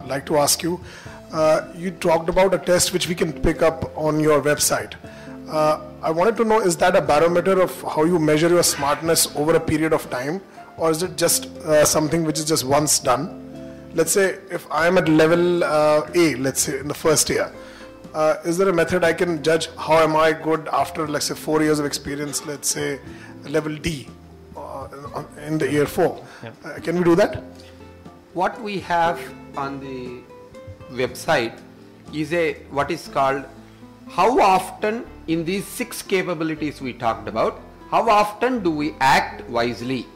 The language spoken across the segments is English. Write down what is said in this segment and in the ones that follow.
like to ask you. You talked about a test which we can pick up on your website. I wanted to know, is that a barometer of how you measure your smartness over a period of time, or is it just something which is just once done? Let's say if I am at level A, let's say in the first year, is there a method I can judge how am I good after, let's say, 4 years of experience, let's say level D in the year 4? Yeah. Can we do that? What we have on the website is what is called how often in these 6 capabilities we talked about, how often do we act wisely?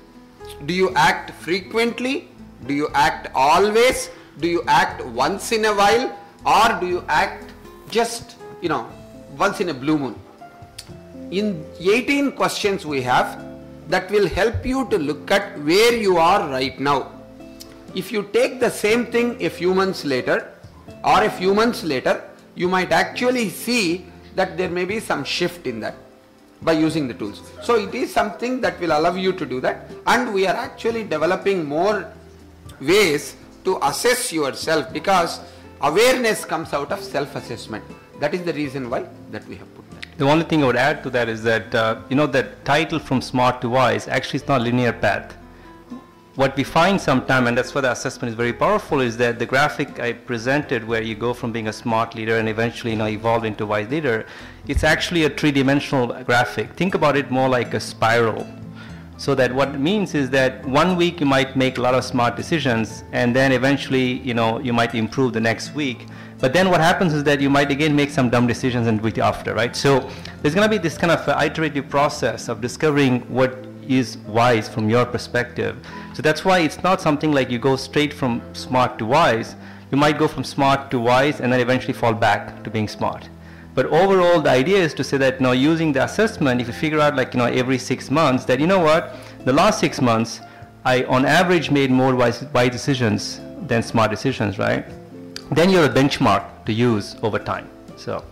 Do you act frequently? Do you act always? Do you act once in a while? Or do you act just, once in a blue moon? In 18 questions we have that will help you to look at where you are right now. If you take the same thing a few months later or a few months later, you might actually see that there may be some shift in that by using the tools. So it is something that will allow you to do that, and we are actually developing more ways to assess yourself, because awareness comes out of self-assessment. That is the reason why that we have put that. The only thing I would add to that is that, that title from smart to wise, actually it's not a linear path. What we find sometime, and that's why the assessment is very powerful, is that the graphic I presented where you go from being a smart leader and eventually evolve into a wise leader, it's actually a 3-dimensional graphic. Think about it more like a spiral. So that what it means is that 1 week you might make a lot of smart decisions, and then eventually you might improve the next week. But then what happens is that you might again make some dumb decisions and week after, right? So there's going to be this kind of iterative process of discovering what is wise from your perspective. So that's why it's not something like you go straight from smart to wise. You might go from smart to wise and then eventually fall back to being smart. But overall, the idea is to say that using the assessment, if you figure out every 6 months that the last 6 months I on average made more wise decisions than smart decisions, right? Then you're a benchmark to use over time. So